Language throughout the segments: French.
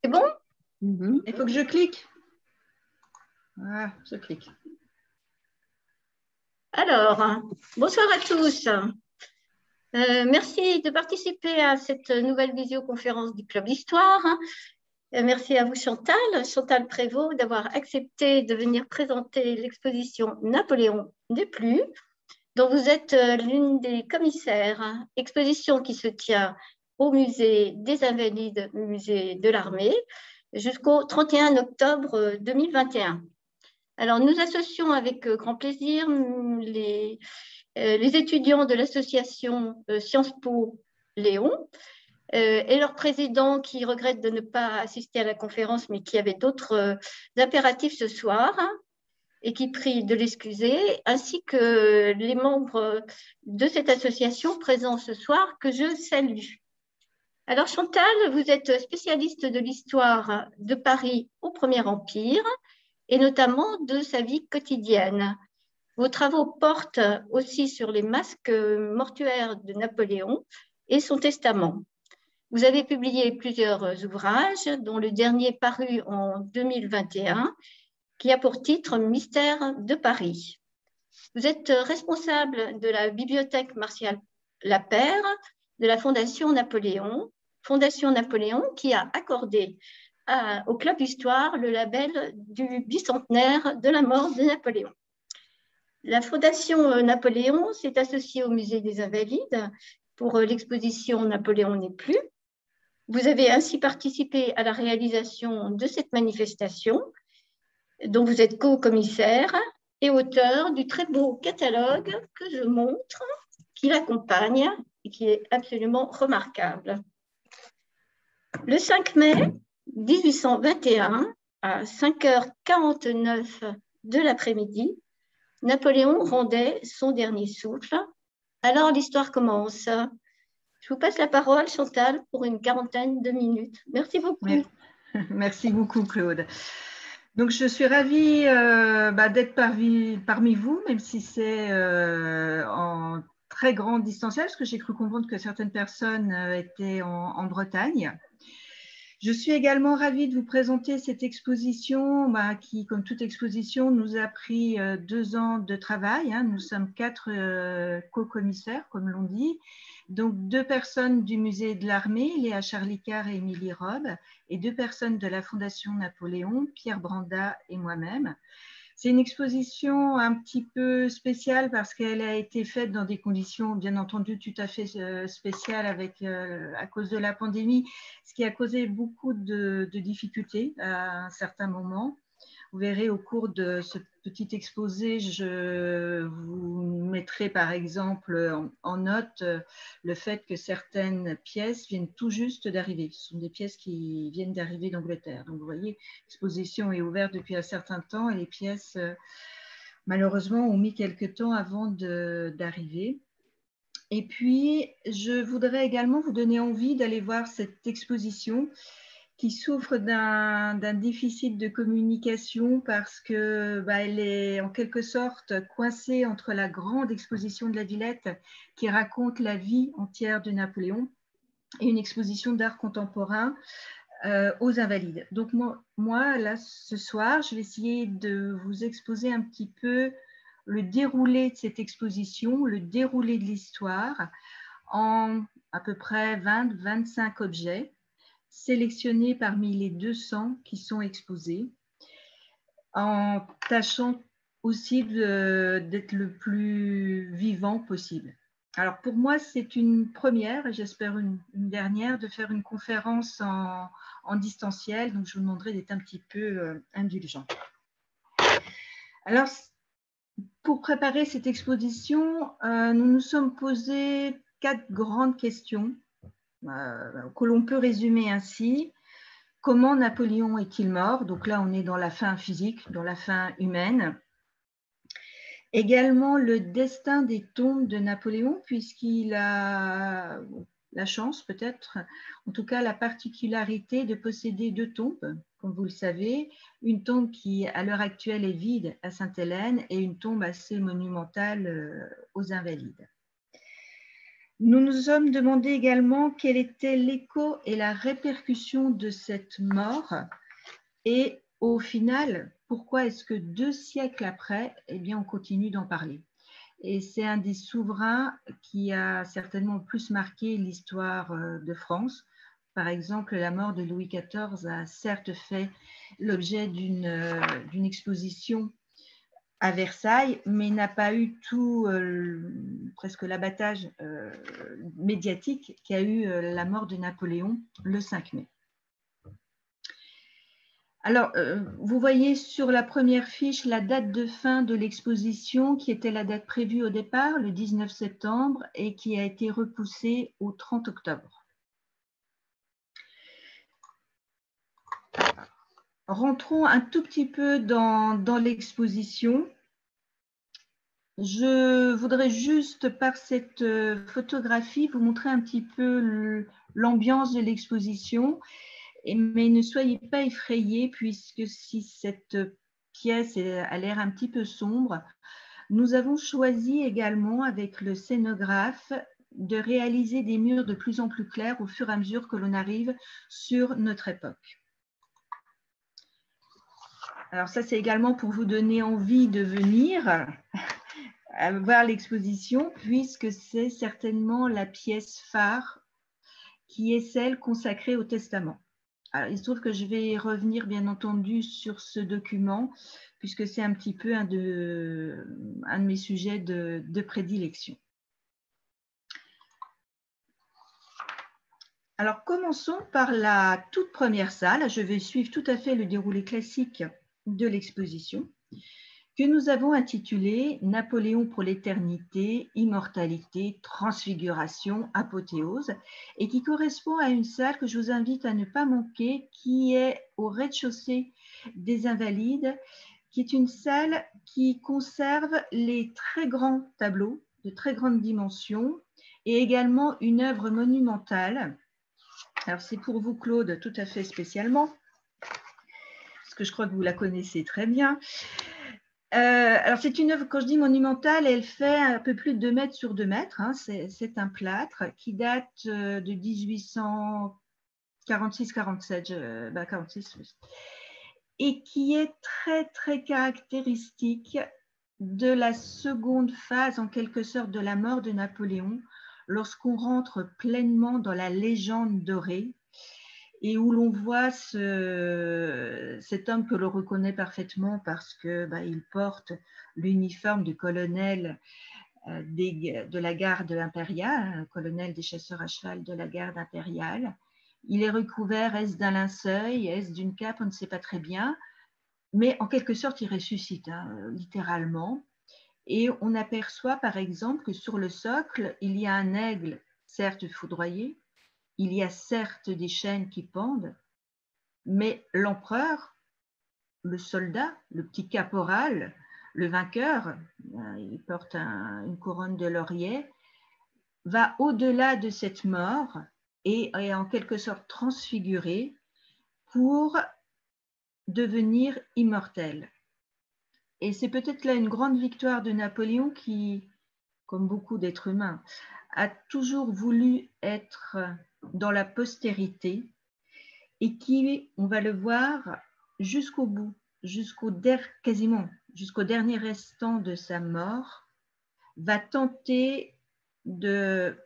C'est bon? Il faut que je clique. Voilà, je clique. Alors, bonsoir à tous. Merci de participer à cette nouvelle visioconférence du Club d'Histoire. Merci à vous, Chantal Prévost, d'avoir accepté de venir présenter l'exposition Napoléon n'est plus, dont vous êtes l'une des commissaires. Exposition qui se tient au musée des Invalides, musée de l'Armée, jusqu'au 31 octobre 2021. Alors, nous associons avec grand plaisir les étudiants de l'association Sciences Po Léon et leur président qui regrette de ne pas assister à la conférence, mais qui avait d'autres impératifs ce soir et qui prie de l'excuser, ainsi que les membres de cette association présents ce soir que je salue. Alors Chantal, vous êtes spécialiste de l'histoire de Paris au Premier Empire et notamment de sa vie quotidienne. Vos travaux portent aussi sur les masques mortuaires de Napoléon et son testament. Vous avez publié plusieurs ouvrages, dont le dernier paru en 2021, qui a pour titre Mystère de Paris. Vous êtes responsable de la bibliothèque Martial Lapeyre de la Fondation Napoléon qui a accordé au Club d'Histoire le label du bicentenaire de la mort de Napoléon. La Fondation Napoléon s'est associée au Musée des Invalides pour l'exposition Napoléon n'est plus. Vous avez ainsi participé à la réalisation de cette manifestation, dont vous êtes co-commissaire et auteur du très beau catalogue que je montre, qui l'accompagne et qui est absolument remarquable. Le 5 mai 1821, à 5h49 de l'après-midi, Napoléon rendait son dernier souffle. Alors l'histoire commence. Je vous passe la parole, Chantal, pour une quarantaine de minutes. Merci beaucoup. Merci beaucoup, Claude. Donc, je suis ravie d'être parmi vous, même si c'est en très grande distanciel, parce que j'ai cru comprendre que certaines personnes étaient en Bretagne. Je suis également ravie de vous présenter cette exposition qui, comme toute exposition, nous a pris 2 ans de travail. Nous sommes 4 co-commissaires, comme l'on dit. Donc, 2 personnes du musée de l'Armée, Léa Charlicard et Émilie Robe, et 2 personnes de la Fondation Napoléon, Pierre Branda et moi-même. C'est une exposition un petit peu spéciale parce qu'elle a été faite dans des conditions, bien entendu, tout à fait spéciales à cause de la pandémie, ce qui a causé beaucoup de difficultés à un certain moment. Vous verrez au cours de ce petit exposé, je vous mettrai par exemple en note le fait que certaines pièces viennent tout juste d'arriver. Ce sont des pièces qui viennent d'arriver d'Angleterre. Donc vous voyez, l'exposition est ouverte depuis un certain temps et les pièces, malheureusement, ont mis quelques temps avant d'arriver. Et puis, je voudrais également vous donner envie d'aller voir cette exposition qui souffre d'un déficit de communication parce que elle est en quelque sorte coincée entre la grande exposition de la Villette qui raconte la vie entière de Napoléon et une exposition d'art contemporain aux Invalides. Donc moi, là, ce soir, je vais essayer de vous exposer un petit peu le déroulé de cette exposition, le déroulé de l'histoire en à peu près 20-25 objets sélectionnés parmi les 200 qui sont exposés, en tâchant aussi d'être le plus vivant possible. Alors pour moi, c'est une première, et j'espère une dernière, de faire une conférence en distanciel, donc je vous demanderai d'être un petit peu indulgent. Alors, pour préparer cette exposition, nous nous sommes posé 4 grandes questions que l'on peut résumer ainsi. Comment Napoléon est-il mort? Donc là, on est dans la fin physique, dans la fin humaine. Également, le destin des tombes de Napoléon, puisqu'il a la chance, peut-être, en tout cas la particularité de posséder 2 tombes, comme vous le savez. Une tombe qui, à l'heure actuelle, est vide à Sainte-Hélène et une tombe assez monumentale aux Invalides. Nous nous sommes demandé également quel était l'écho et la répercussion de cette mort et au final, pourquoi est-ce que 2 siècles après, eh bien, on continue d'en parler. Et c'est un des souverains qui a certainement le plus marqué l'histoire de France. Par exemple, la mort de Louis XIV a certes fait l'objet d'une exposition à Versailles, mais n'a pas eu tout presque l'abattage médiatique qu'a eu la mort de Napoléon le 5 mai. Alors, vous voyez sur la première fiche la date de fin de l'exposition qui était la date prévue au départ, le 19 septembre, et qui a été repoussée au 30 octobre. Rentrons un tout petit peu dans l'exposition. Je voudrais juste, par cette photographie, vous montrer un petit peu l'ambiance de l'exposition, mais ne soyez pas effrayés, puisque si cette pièce a l'air un petit peu sombre, nous avons choisi également, avec le scénographe, de réaliser des murs de plus en plus clairs au fur et à mesure que l'on arrive sur notre époque. Alors ça, c'est également pour vous donner envie de venir voir l'exposition, puisque c'est certainement la pièce phare qui est celle consacrée au Testament. Alors, il se trouve que je vais revenir bien entendu sur ce document, puisque c'est un petit peu un de mes sujets de prédilection. Alors, commençons par la toute première salle. Je vais suivre tout à fait le déroulé classique de l'exposition, que nous avons intitulée « Napoléon pour l'éternité, immortalité, transfiguration, apothéose » et qui correspond à une salle que je vous invite à ne pas manquer, qui est au rez-de-chaussée des Invalides, qui est une salle qui conserve les très grands tableaux de très grande dimension et également une œuvre monumentale. Alors, c'est pour vous, Claude, tout à fait spécialement, parce que je crois que vous la connaissez très bien. Alors, c'est une œuvre, quand je dis monumentale, elle fait un peu plus de 2 mètres sur 2 mètres. Hein. C'est un plâtre qui date de 1846-47, 46, oui. Et qui est très, très caractéristique de la seconde phase, en quelque sorte, de la mort de Napoléon, lorsqu'on rentre pleinement dans la légende dorée et où l'on voit cet homme que l'on reconnaît parfaitement parce que il porte l'uniforme du colonel de la garde impériale, un colonel des chasseurs à cheval de la garde impériale. Il est recouvert, est-ce d'un linceul, est-ce d'une cape, on ne sait pas très bien, mais en quelque sorte, il ressuscite, hein, littéralement. Et on aperçoit par exemple que sur le socle, il y a un aigle, certes foudroyé, il y a certes des chaînes qui pendent, mais l'empereur, le soldat, le petit caporal, le vainqueur, il porte une couronne de laurier, va au-delà de cette mort et est en quelque sorte transfiguré pour devenir immortel. Et c'est peut-être là une grande victoire de Napoléon qui, comme beaucoup d'êtres humains, a toujours voulu être dans la postérité et qui, on va le voir, jusqu'au bout, quasiment jusqu'au dernier restant de sa mort, va tenter de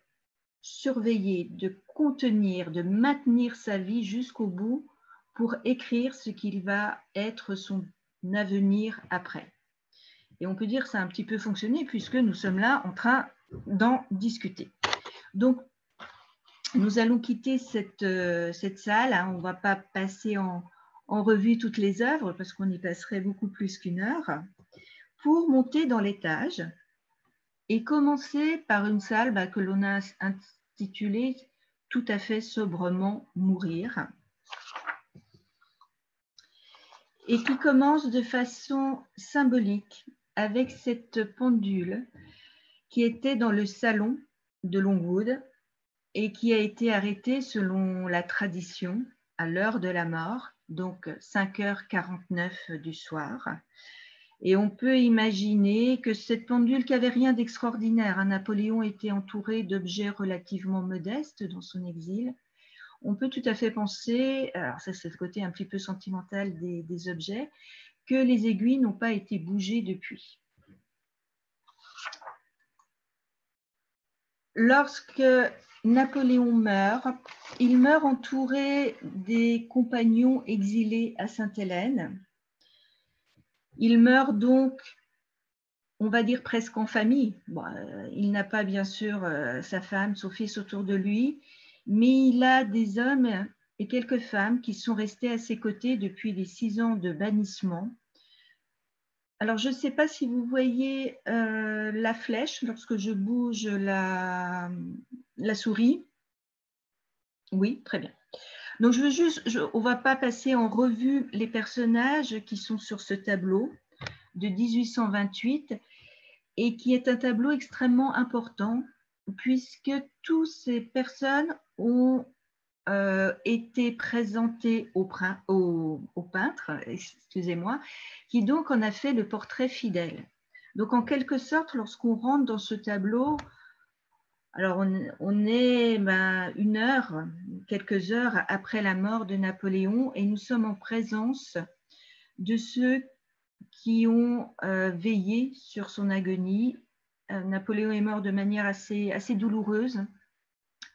surveiller, de contenir, de maintenir sa vie jusqu'au bout pour écrire ce qu'il va être son avenir après. Et on peut dire que ça a un petit peu fonctionné puisque nous sommes là en train d'en discuter. Donc, nous allons quitter cette salle. Hein. On ne va pas passer en revue toutes les œuvres parce qu'on y passerait beaucoup plus qu'1 heure pour monter dans l'étage et commencer par une salle que l'on a intitulée tout à fait sobrement « Mourir » et qui commence de façon symbolique avec cette pendule qui était dans le salon de Longwood et qui a été arrêtée selon la tradition à l'heure de la mort, donc 5h49 du soir. Et on peut imaginer que cette pendule, qui n'avait rien d'extraordinaire, hein, Napoléon était entouré d'objets relativement modestes dans son exil. On peut tout à fait penser, alors ça c'est le côté un petit peu sentimental des objets, que les aiguilles n'ont pas été bougées depuis. Lorsque Napoléon meurt, il meurt entouré des compagnons exilés à Sainte-Hélène. Il meurt donc, on va dire presque en famille. Bon, il n'a pas bien sûr sa femme, son fils autour de lui, mais il a des hommes et quelques femmes qui sont restés à ses côtés depuis les 6 ans de bannissement. Alors, je ne sais pas si vous voyez la flèche lorsque je bouge la souris. Oui, très bien. Donc, on ne va pas passer en revue les personnages qui sont sur ce tableau de 1828 et qui est un tableau extrêmement important puisque toutes ces personnes ont été présentées au peintre, excusez-moi, qui donc en a fait le portrait fidèle. Donc, en quelque sorte, lorsqu'on rentre dans ce tableau, alors on est quelques heures après la mort de Napoléon et nous sommes en présence de ceux qui ont veillé sur son agonie. Napoléon est mort de manière assez douloureuse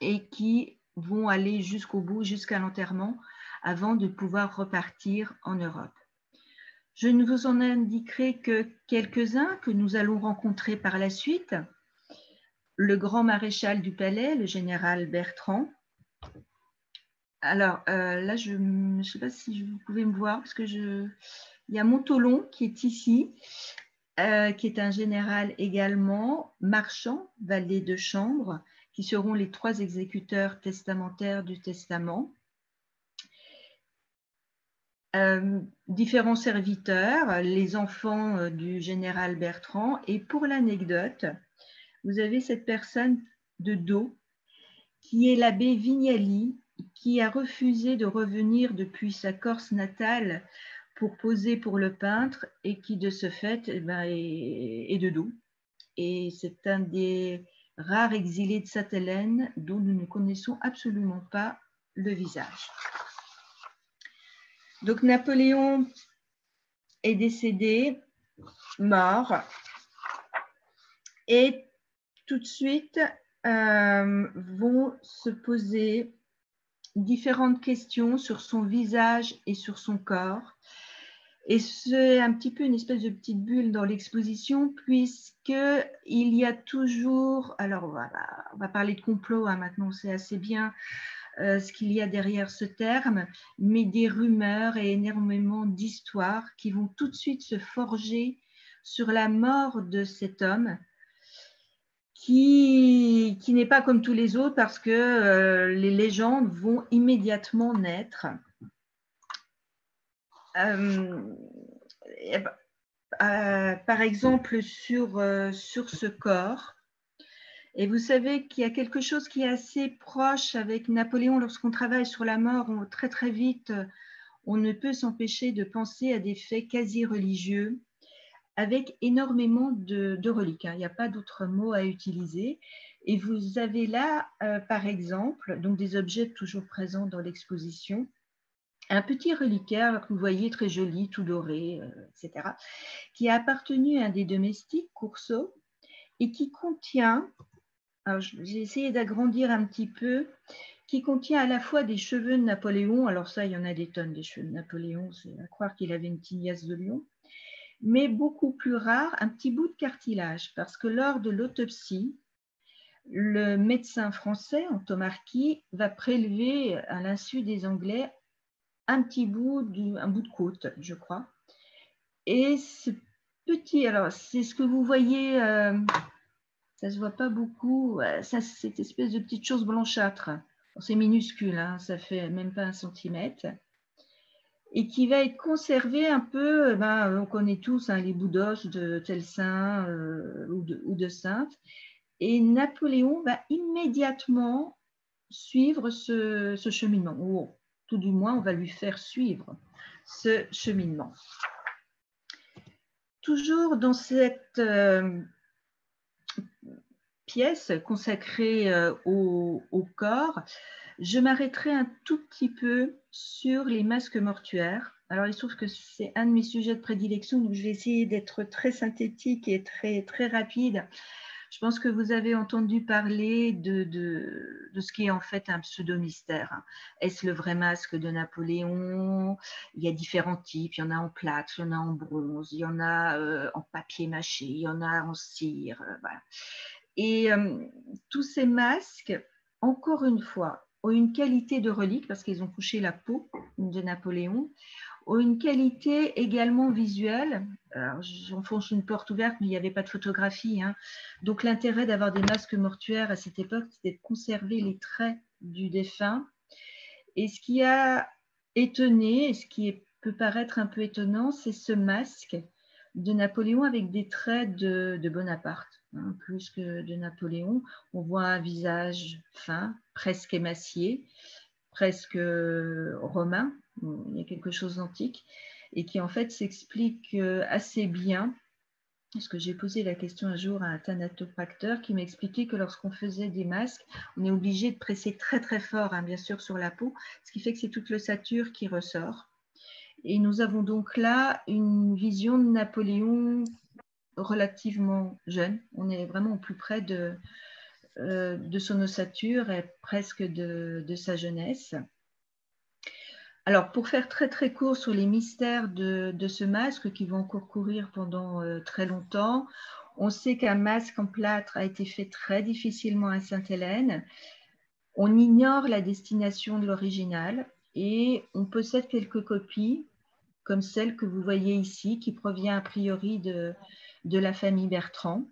et qui vont aller jusqu'au bout, jusqu'à l'enterrement, avant de pouvoir repartir en Europe. Je ne vous en indiquerai que quelques-uns que nous allons rencontrer par la suite. Le grand maréchal du palais, le général Bertrand. Alors là, je ne sais pas si vous pouvez me voir, parce que il y a Montholon qui est ici, qui est un général également, Marchand, valet de chambre, qui seront les 3 exécuteurs testamentaires du testament. Différents serviteurs, les enfants du général Bertrand. Et pour l'anecdote, vous avez cette personne de dos qui est l'abbé Vignali, qui a refusé de revenir depuis sa Corse natale pour poser pour le peintre et qui de ce fait est de dos. Et c'est un des rares exilés de Sainte-Hélène dont nous ne connaissons absolument pas le visage. Donc Napoléon est décédé, mort, et tout de suite vont se poser différentes questions sur son visage et sur son corps. Et c'est un petit peu une espèce de petite bulle dans l'exposition, puisqu'il y a toujours, alors on va parler de complot, hein, maintenant on sait assez bien ce qu'il y a derrière ce terme, mais des rumeurs et énormément d'histoires qui vont tout de suite se forger sur la mort de cet homme, qui n'est pas comme tous les autres parce que les légendes vont immédiatement naître. Par exemple, sur ce corps. Et vous savez qu'il y a quelque chose qui est assez proche avec Napoléon. Lorsqu'on travaille sur la mort, très très vite, on ne peut s'empêcher de penser à des faits quasi religieux avec énormément de reliques. Il n'y a pas d'autre mot à utiliser. Et vous avez là, par exemple, donc des objets toujours présents dans l'exposition, un petit reliquaire que vous voyez très joli, tout doré, etc., qui a appartenu à un des domestiques, Coursault, et qui contient, alors j'ai essayé d'agrandir un petit peu, qui contient à la fois des cheveux de Napoléon, alors ça, il y en a des tonnes des cheveux de Napoléon, c'est à croire qu'il avait une tignasse de lion, mais beaucoup plus rare, un petit bout de cartilage, parce que lors de l'autopsie, le médecin français, Antomarchi, va prélever, à l'insu des Anglais, un bout de côte, je crois. Et ce petit, alors c'est ce que vous voyez, ça se voit pas beaucoup, ça, cette espèce de petite chose blanchâtre. C'est minuscule, hein, ça fait même pas 1 centimètre. Et qui va être conservé un peu, on connaît tous les bouts d'os de tel saint ou de sainte. Et Napoléon va immédiatement suivre ce cheminement, ou tout du moins, on va lui faire suivre ce cheminement. toujours dans cette pièce consacrée au corps, je m'arrêterai un tout petit peu sur les masques mortuaires. Alors, il se trouve que c'est un de mes sujets de prédilection, donc je vais essayer d'être très synthétique et très rapide. Je pense que vous avez entendu parler de ce qui est en fait un pseudo-mystère. Est-ce le vrai masque de Napoléon? Il y a différents types. Il y en a en plâtre, il y en a en bronze, il y en a en papier mâché, il y en a en cire. Voilà. Et tous ces masques, encore une fois, ont une qualité de relique parce qu'ils ont couché la peau de Napoléon, ont une qualité également visuelle. J'enfonce une porte ouverte, mais il n'y avait pas de photographie. Hein. Donc l'intérêt d'avoir des masques mortuaires à cette époque, c'était de conserver les traits du défunt. Et ce qui a étonné, et ce qui peut paraître un peu étonnant, c'est ce masque de Napoléon avec des traits de Bonaparte. Hein, plus que de Napoléon, on voit un visage fin, presque émacié, presque romain, il y a quelque chose d'antique, et qui en fait s'explique assez bien, parce que j'ai posé la question un jour à un thanatopracteur qui m'a expliqué que lorsqu'on faisait des masques, on est obligé de presser très fort, hein, bien sûr, sur la peau, ce qui fait que c'est toute l'ossature qui ressort. Et nous avons donc là une vision de Napoléon relativement jeune. On est vraiment au plus près de son ossature et presque de sa jeunesse. Alors, pour faire très court sur les mystères de ce masque qui vont encore courir pendant très longtemps, on sait qu'un masque en plâtre a été fait très difficilement à Sainte-Hélène. On ignore la destination de l'original et on possède quelques copies, comme celle que vous voyez ici, qui provient a priori de la famille Bertrand.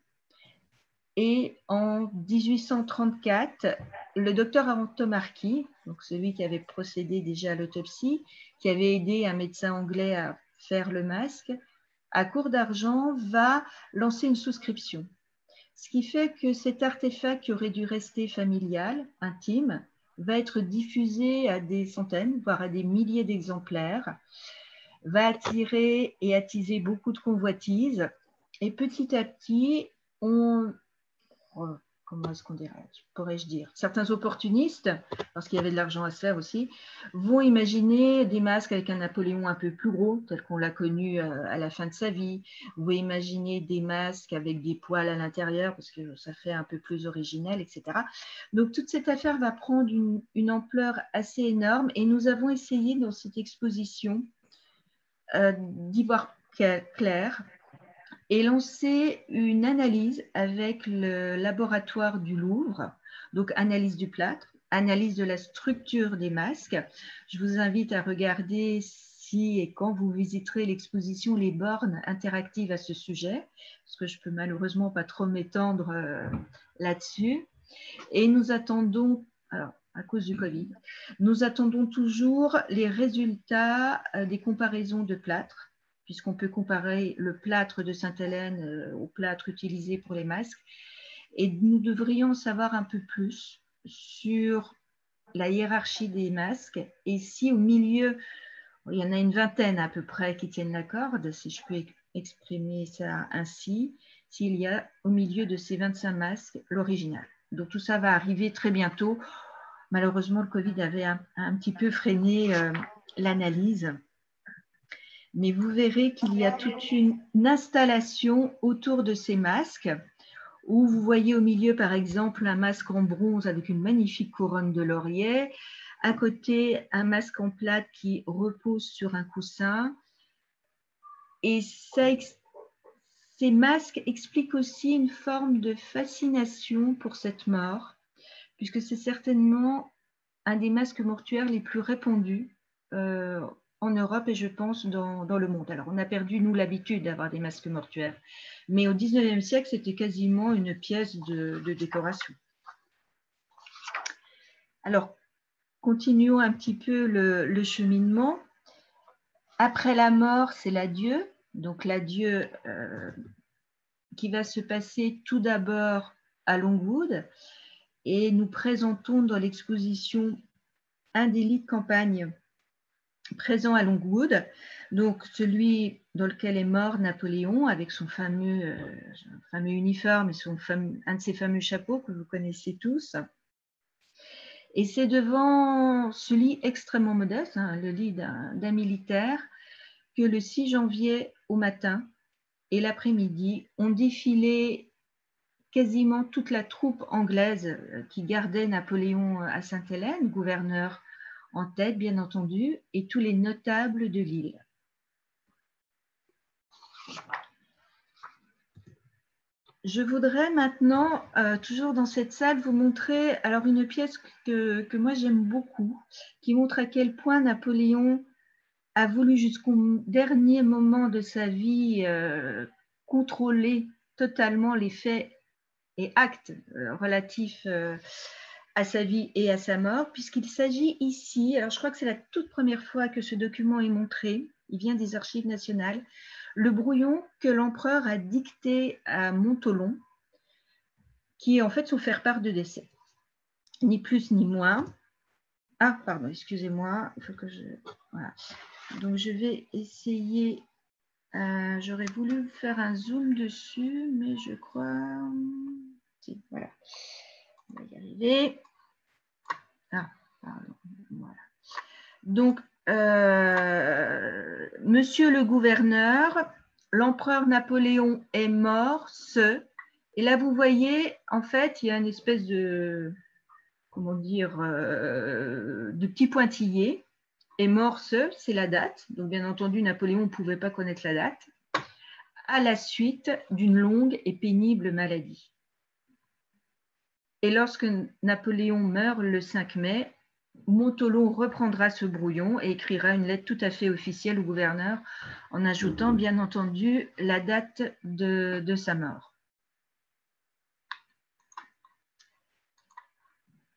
Et en 1834, le docteur Antomarchi, donc celui qui avait procédé déjà à l'autopsie, qui avait aidé un médecin anglais à faire le masque, à court d'argent, va lancer une souscription. Ce qui fait que cet artefact qui aurait dû rester familial, intime, va être diffusé à des centaines, voire à des milliers d'exemplaires, va attirer et attiser beaucoup de convoitises. Et petit à petit, comment est-ce qu'on dirait, pourrais-je dire, certains opportunistes, parce qu'il y avait de l'argent à se faire aussi, vont imaginer des masques avec un Napoléon un peu plus gros, tel qu'on l'a connu à la fin de sa vie. Vous pouvez imaginer des masques avec des poils à l'intérieur, parce que ça fait un peu plus original, etc. Donc, toute cette affaire va prendre une ampleur assez énorme, et nous avons essayé dans cette exposition d'y voir clair, et lancé une analyse avec le laboratoire du Louvre, donc analyse du plâtre, analyse de la structure des masques. Je vous invite à regarder si et quand vous visiterez l'exposition les bornes interactives à ce sujet, parce que je peux malheureusement pas trop m'étendre là-dessus. Et nous attendons, alors, à cause du Covid, nous attendons toujours les résultats des comparaisons de plâtre, puisqu'on peut comparer le plâtre de Sainte-Hélène au plâtre utilisé pour les masques. Et nous devrions savoir un peu plus sur la hiérarchie des masques et si au milieu, il y en a une vingtaine à peu près qui tiennent la corde, si je peux exprimer ça ainsi, s'il y a au milieu de ces 25 masques l'original. Donc tout ça va arriver très bientôt. Malheureusement, le Covid avait un petit peu freiné l'analyse. Mais vous verrez qu'il y a toute une installation autour de ces masques où vous voyez au milieu, par exemple, un masque en bronze avec une magnifique couronne de laurier. À côté, un masque en plâtre qui repose sur un coussin. Et ces masques expliquent aussi une forme de fascination pour cette mort, puisque c'est certainement un des masques mortuaires les plus répandus en Europe et je pense dans le monde. Alors, on a perdu, nous, l'habitude d'avoir des masques mortuaires. Mais au 19e siècle, c'était quasiment une pièce de décoration. Alors, continuons un petit peu le cheminement. Après la mort, c'est l'adieu. Donc, l'adieu qui va se passer tout d'abord à Longwood. Et nous présentons dans l'exposition un des lits de campagne présent à Longwood, donc celui dans lequel est mort Napoléon avec son fameux uniforme et un de ses fameux chapeaux que vous connaissez tous. Et c'est devant ce lit extrêmement modeste, hein, le lit d'un militaire, que le 6 janvier au matin et l'après-midi ont défilé quasiment toute la troupe anglaise qui gardait Napoléon à Sainte-Hélène, gouverneur en tête bien entendu, et tous les notables de l'île. Je voudrais maintenant, toujours dans cette salle, vous montrer alors une pièce que moi j'aime beaucoup, qui montre à quel point Napoléon a voulu jusqu'au dernier moment de sa vie contrôler totalement les faits et actes relatifs à sa vie et à sa mort, puisqu'il s'agit ici, alors je crois que c'est la toute première fois que ce document est montré, il vient des Archives nationales, le brouillon que l'empereur a dicté à Montholon, qui est en fait son faire-part de décès. Ni plus ni moins. Ah, pardon, excusez-moi, il faut que je... Voilà. Donc je vais essayer... J'aurais voulu faire un zoom dessus, mais je crois... Si, voilà. On va y arriver. Ah, pardon. Voilà. Donc, monsieur le gouverneur, l'empereur Napoléon est mort, et là vous voyez, en fait, il y a une espèce de, comment dire, de petit pointillé, est mort, c'est la date, donc bien entendu Napoléon ne pouvait pas connaître la date, à la suite d'une longue et pénible maladie. Et lorsque Napoléon meurt le 5 mai, Montholon reprendra ce brouillon et écrira une lettre tout à fait officielle au gouverneur en ajoutant bien entendu la date de sa mort.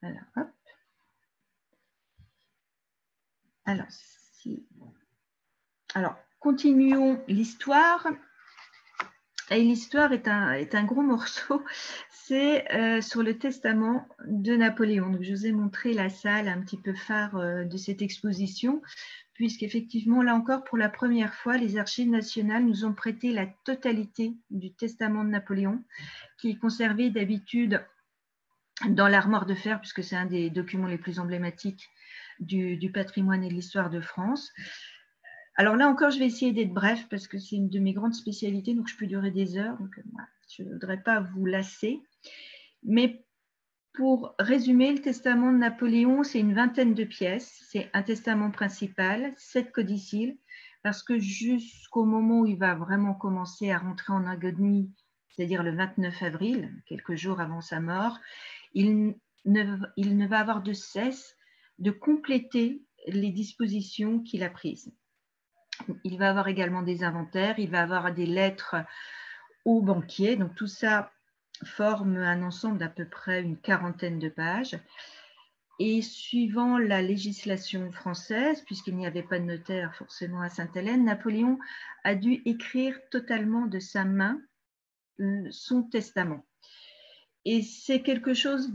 Voilà, hop. Alors, continuons l'histoire. Et l'histoire est un gros morceau. C'est sur le testament de Napoléon. Donc, je vous ai montré la salle un petit peu phare de cette exposition, puisqu'effectivement, là encore, pour la première fois, les Archives nationales nous ont prêté la totalité du testament de Napoléon, qui est conservé d'habitude dans l'armoire de fer, puisque c'est un des documents les plus emblématiques du patrimoine et de l'histoire de France. Alors là encore, je vais essayer d'être bref parce que c'est une de mes grandes spécialités, donc je peux durer des heures. Donc, je ne voudrais pas vous lasser. Mais pour résumer, le testament de Napoléon, c'est une vingtaine de pièces. C'est un testament principal, 7 codicilles, parce que jusqu'au moment où il va vraiment commencer à rentrer en agonie, c'est-à-dire le 29 avril, quelques jours avant sa mort, il ne va avoir de cesse de compléter les dispositions qu'il a prises. Il va avoir également des inventaires, il va avoir des lettres aux banquiers. Donc tout ça forme un ensemble d'à peu près une quarantaine de pages. Et suivant la législation française, puisqu'il n'y avait pas de notaire forcément à Sainte-Hélène, Napoléon a dû écrire totalement de sa main son testament. Et c'est quelque chose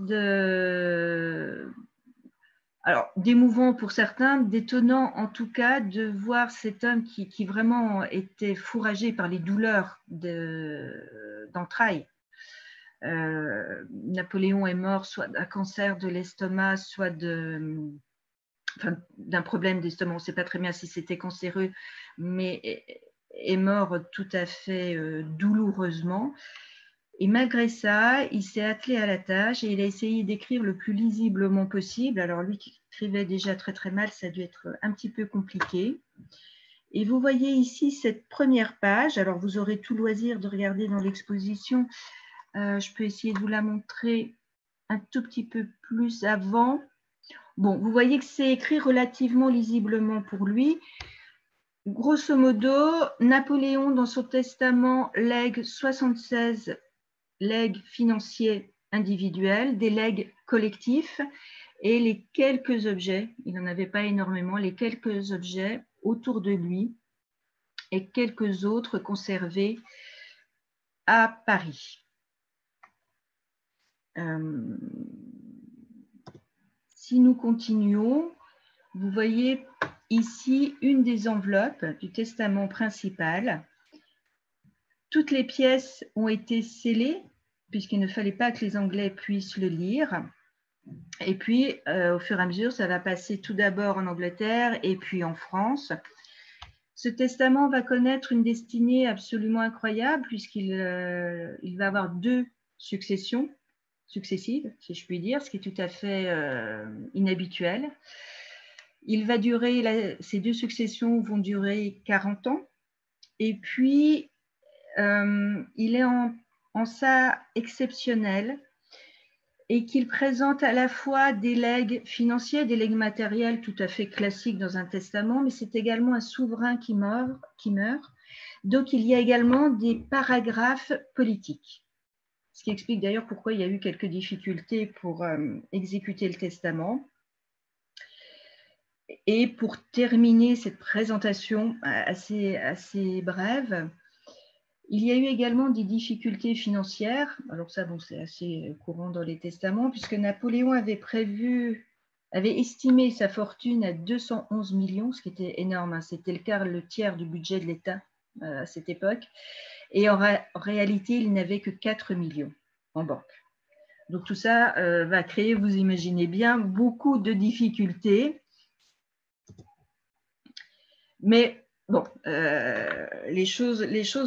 d'émouvant pour certains, d'étonnant en tout cas de voir cet homme qui vraiment était fourragé par les douleurs d'entrailles. Napoléon est mort soit d'un cancer de l'estomac, soit d'un problème d'estomac. On ne sait pas très bien si c'était cancéreux, mais est mort tout à fait douloureusement. Et malgré ça, il s'est attelé à la tâche et il a essayé d'écrire le plus lisiblement possible. Alors lui qui écrivait déjà très très mal, ça a dû être un petit peu compliqué. Et vous voyez ici cette première page. Alors vous aurez tout loisir de regarder dans l'exposition. Je peux essayer de vous la montrer un tout petit peu plus avant. Bon, vous voyez que c'est écrit relativement lisiblement pour lui. Grosso modo, Napoléon, dans son testament, lègue 76 legs financiers individuels, des legs collectifs et les quelques objets, il n'en avait pas énormément, les quelques objets autour de lui et quelques autres conservés à Paris. Si nous continuons, vous voyez ici une des enveloppes du testament principal. Toutes les pièces ont été scellées, puisqu'il ne fallait pas que les Anglais puissent le lire. Et puis, au fur et à mesure, ça va passer tout d'abord en Angleterre et puis en France. Ce testament va connaître une destinée absolument incroyable, puisqu'il va avoir 2 successions successives, si je puis dire, ce qui est tout à fait inhabituel. Il va durer, ces 2 successions vont durer 40 ans. Et puis, il est en ça exceptionnel et qu'il présente à la fois des legs financiers, des legs matériels tout à fait classiques dans un testament, mais c'est également un souverain qui meurt. Donc, il y a également des paragraphes politiques. Ce qui explique d'ailleurs pourquoi il y a eu quelques difficultés pour exécuter le testament. Et pour terminer cette présentation assez brève, il y a eu également des difficultés financières. Alors ça, bon, c'est assez courant dans les testaments, puisque Napoléon avait estimé sa fortune à 211 millions, ce qui était énorme. Hein. C'était le tiers du budget de l'État à cette époque. Et en réalité, il n'avait que 4 millions en banque. Donc tout ça va créer, vous imaginez bien, beaucoup de difficultés. Mais bon, les choses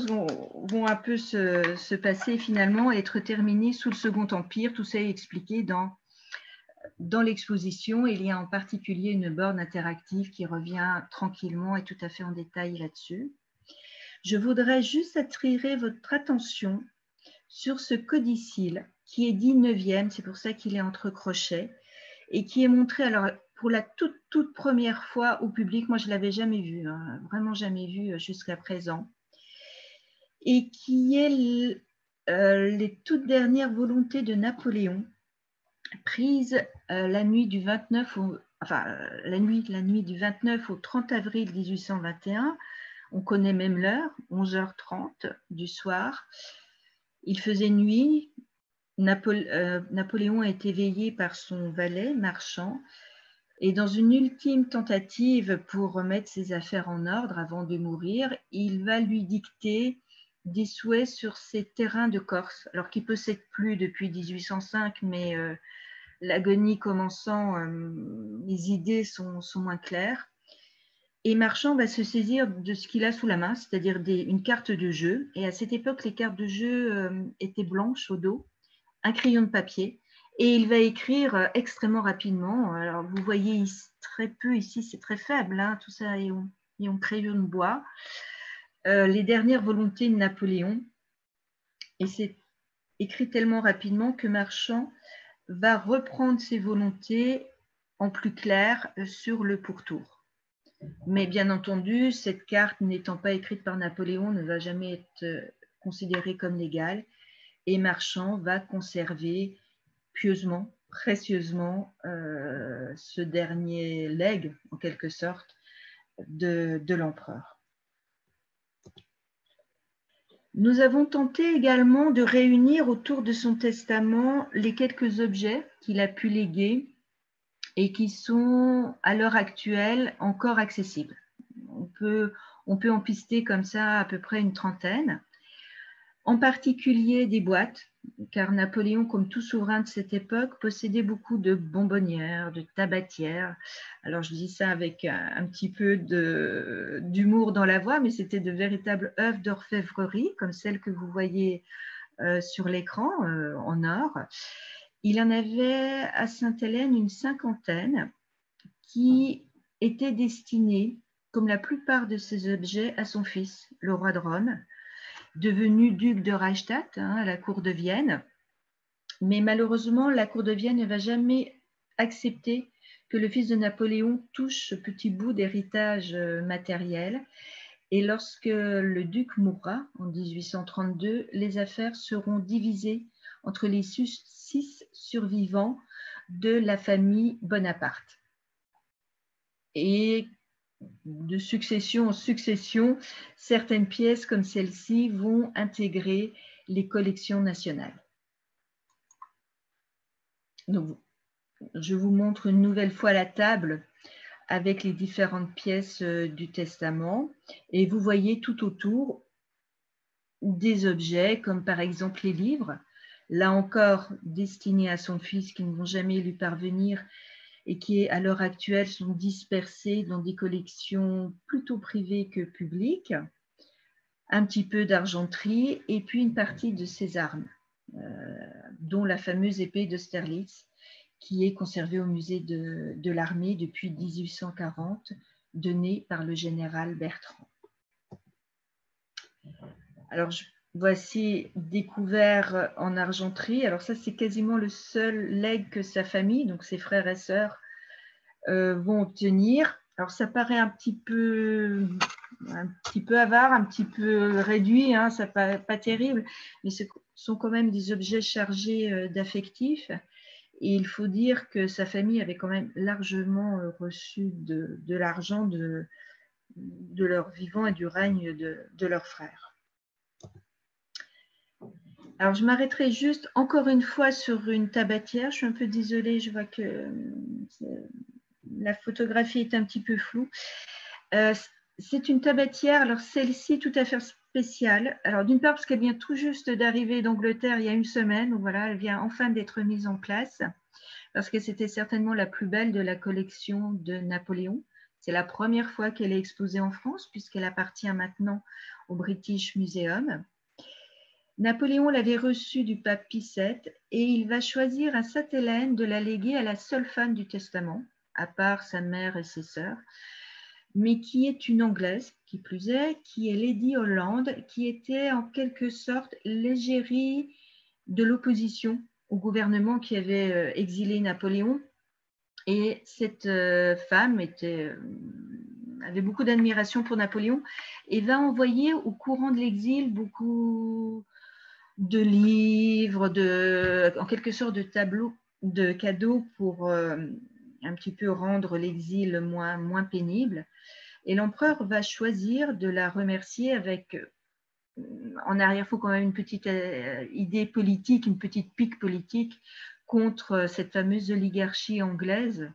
vont un peu se passer finalement, être terminées sous le Second Empire. Tout ça est expliqué dans l'exposition. Il y a en particulier une borne interactive qui revient tranquillement et tout à fait en détail là-dessus. Je voudrais juste attirer votre attention sur ce codicille qui est dit 9e, c'est pour ça qu'il est entre crochets, et qui est montré alors pour la toute première fois au public. Moi, je ne l'avais jamais vu, hein, vraiment jamais vu jusqu'à présent, et qui est les toutes dernières volontés de Napoléon, prises la nuit du 29 au 30 avril 1821. On connaît même l'heure, 11h30 du soir. Il faisait nuit. Napoléon a été éveillé par son valet Marchand, et dans une ultime tentative pour remettre ses affaires en ordre avant de mourir, il va lui dicter des souhaits sur ses terrains de Corse, alors qu'il ne possède plus depuis 1805, mais l'agonie commençant, les idées sont moins claires. Et Marchand va se saisir de ce qu'il a sous la main, c'est-à-dire une carte de jeu. Et à cette époque, les cartes de jeu étaient blanches au dos, un crayon de papier, et il va écrire extrêmement rapidement. Alors, vous voyez très peu ici, c'est très faible, hein, tout ça est en crayon de bois. Les dernières volontés de Napoléon, et c'est écrit tellement rapidement que Marchand va reprendre ses volontés en plus clair sur le pourtour. Mais bien entendu, cette carte n'étant pas écrite par Napoléon ne va jamais être considérée comme légale, et Marchand va conserver pieusement, précieusement, ce dernier legs, en quelque sorte, de l'empereur. Nous avons tenté également de réunir autour de son testament les quelques objets qu'il a pu léguer et qui sont à l'heure actuelle encore accessibles. On peut en pister comme ça à peu près une trentaine, en particulier des boîtes, car Napoléon, comme tout souverain de cette époque, possédait beaucoup de bonbonnières, de tabatières. Alors je dis ça avec un petit peu d'humour dans la voix, mais c'était de véritables œuvres d'orfèvrerie, comme celles que vous voyez sur l'écran en or. Il en avait à Sainte-Hélène une cinquantaine qui étaient destinés, comme la plupart de ces objets, à son fils, le roi de Rome, devenu duc de Reichstadt, à la cour de Vienne. Mais malheureusement, la cour de Vienne ne va jamais accepter que le fils de Napoléon touche ce petit bout d'héritage matériel. Et lorsque le duc mourra en 1832, les affaires seront divisées entre les 6 survivants de la famille Bonaparte. Et de succession en succession, certaines pièces comme celle-ci vont intégrer les collections nationales. Donc, je vous montre une nouvelle fois la table avec les différentes pièces du testament. Et vous voyez tout autour des objets, comme par exemple les livres, là encore destinés à son fils qui ne vont jamais lui parvenir et qui, à l'heure actuelle, sont dispersés dans des collections plutôt privées que publiques, un petit peu d'argenterie et puis une partie de ses armes, dont la fameuse épée d'Austerlitz, qui est conservée au musée de l'armée depuis 1840, donnée par le général Bertrand. Alors, voici découvert en argenterie. Alors ça, c'est quasiment le seul legs que sa famille, donc ses frères et sœurs, vont obtenir. Alors ça paraît un petit peu avare, un petit peu réduit, hein, ça paraît pas terrible, mais ce sont quand même des objets chargés d'affectifs. Et il faut dire que sa famille avait quand même largement reçu de l'argent de leur vivant et du règne de leurs frères. Alors, je m'arrêterai juste encore une fois sur une tabatière. Je suis un peu désolée, je vois que la photographie est un petit peu floue. C'est une tabatière, alors celle-ci tout à fait spéciale. Alors, d'une part, parce qu'elle vient tout juste d'arriver d'Angleterre il y a une semaine. Donc voilà, elle vient enfin d'être mise en place, parce que c'était certainement la plus belle de la collection de Napoléon. C'est la première fois qu'elle est exposée en France, puisqu'elle appartient maintenant au British Museum. Napoléon l'avait reçue du pape Pie VII et il va choisir à Sainte-Hélène de la léguer à la seule femme du testament, à part sa mère et ses sœurs, mais qui est une Anglaise, qui plus est, qui est Lady Holland, qui était en quelque sorte l'égérie de l'opposition au gouvernement qui avait exilé Napoléon. Et cette femme avait beaucoup d'admiration pour Napoléon et va envoyer au courant de l'exil beaucoup de livres, en quelque sorte de tableaux, de cadeaux pour un petit peu rendre l'exil moins pénible. Et l'empereur va choisir de la remercier avec, en arrière-fond quand même une petite idée politique, une petite pique politique contre cette fameuse oligarchie anglaise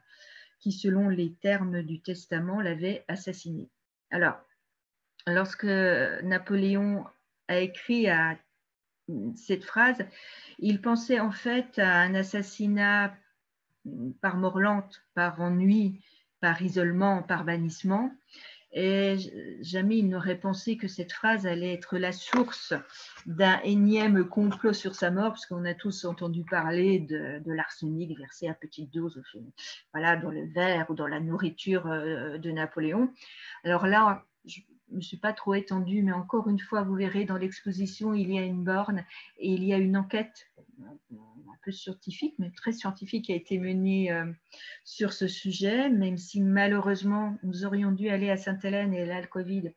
qui, selon les termes du testament, l'avait assassinée. Alors, lorsque Napoléon a écrit à cette phrase, il pensait en fait à un assassinat par mort lente, par ennui, par isolement, par bannissement. Et jamais il n'aurait pensé que cette phrase allait être la source d'un énième complot sur sa mort, parce qu'on a tous entendu parler de l'arsenic versé à petite dose, voilà, dans le verre ou dans la nourriture de Napoléon. Alors là, je ne me suis pas trop étendue, mais encore une fois, vous verrez dans l'exposition, il y a une borne et il y a une enquête un peu scientifique, mais très scientifique, qui a été menée sur ce sujet, même si malheureusement, nous aurions dû aller à Sainte-Hélène et là, le Covid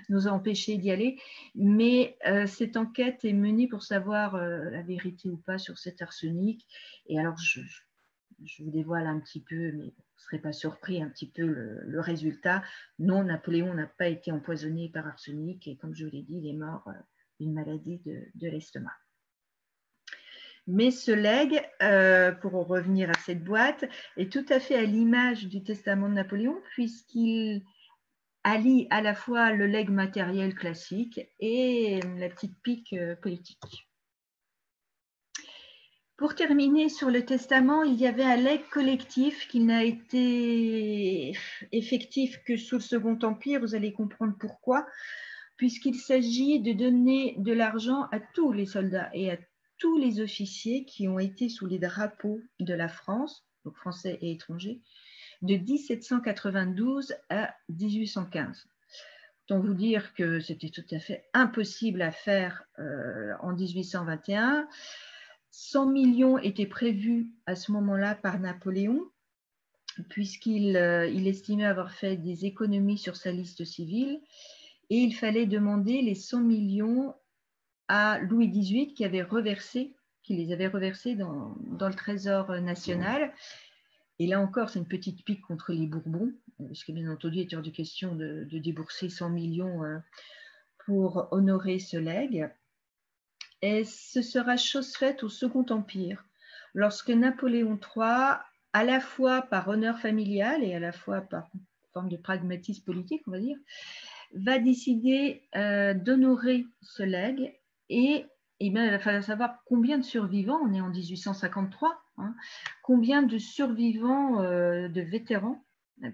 nous a empêchés d'y aller. Mais cette enquête est menée pour savoir la vérité ou pas sur cet arsenic. Et alors, je vous dévoile un petit peu, mais vous ne serez pas surpris un petit peu le résultat. Non, Napoléon n'a pas été empoisonné par arsenic et comme je vous l'ai dit, il est mort d'une maladie de l'estomac. Mais ce legs, pour en revenir à cette boîte, est tout à fait à l'image du testament de Napoléon, puisqu'il allie à la fois le legs matériel classique et la petite pique politique. Pour terminer sur le testament, il y avait un legs collectif qui n'a été effectif que sous le Second Empire, vous allez comprendre pourquoi, puisqu'il s'agit de donner de l'argent à tous les soldats et à tous les officiers qui ont été sous les drapeaux de la France, donc français et étrangers, de 1792 à 1815. Autant vous dire que c'était tout à fait impossible à faire en 1821. 100 millions étaient prévus à ce moment-là par Napoléon, puisqu'il estimait avoir fait des économies sur sa liste civile, et il fallait demander les 100 millions à Louis XVIII qui les avait reversés dans le Trésor national. Et là encore, c'est une petite pique contre les Bourbons, puisque bien entendu, il était hors de question de débourser 100 millions pour honorer ce legs. Et ce sera chose faite au Second Empire, lorsque Napoléon III à la fois par honneur familial et à la fois par forme de pragmatisme politique, on va dire, va décider d'honorer ce legs et bien, il va falloir savoir combien de survivants, on est en 1853, hein, combien de survivants de vétérans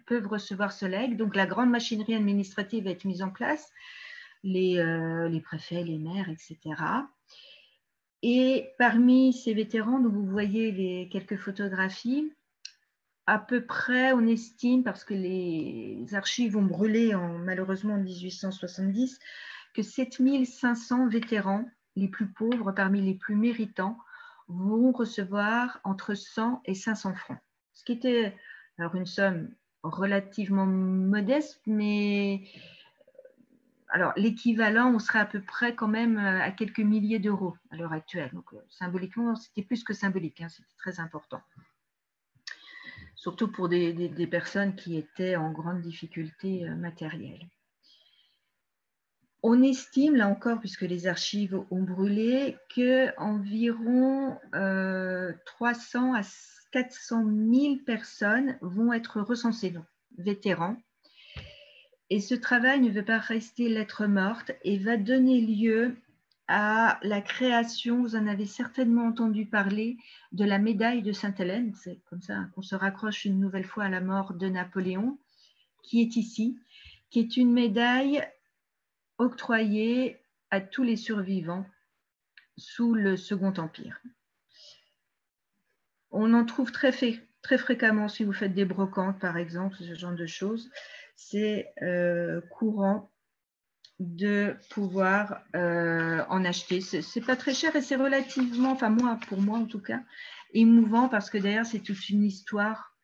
peuvent recevoir ce legs. Donc la grande machinerie administrative va être mise en place, les préfets, les maires, etc. Et parmi ces vétérans, donc vous voyez les quelques photographies, à peu près, on estime, parce que les archives ont brûlé malheureusement en 1870, que 7500 vétérans, les plus pauvres parmi les plus méritants, vont recevoir entre 100 et 500 francs. Ce qui était alors une somme relativement modeste, mais alors l'équivalent, on serait à peu près quand même à quelques milliers d'euros à l'heure actuelle. Donc symboliquement, c'était plus que symbolique, hein, c'était très important. Surtout pour des personnes qui étaient en grande difficulté matérielle. On estime, là encore, puisque les archives ont brûlé, qu'environ 300 à 400 000 personnes vont être recensées, donc vétérans. Et ce travail ne veut pas rester lettre morte et va donner lieu à la création, vous en avez certainement entendu parler, de la médaille de Sainte-Hélène. C'est comme ça qu'on se raccroche une nouvelle fois à la mort de Napoléon, qui est ici, qui est une médaille octroyée à tous les survivants sous le Second Empire. On en trouve très fréquemment si vous faites des brocantes, par exemple, ce genre de choses. C'est courant de pouvoir en acheter. C'est pas très cher et c'est relativement, enfin pour moi en tout cas, émouvant parce que derrière c'est toute une histoire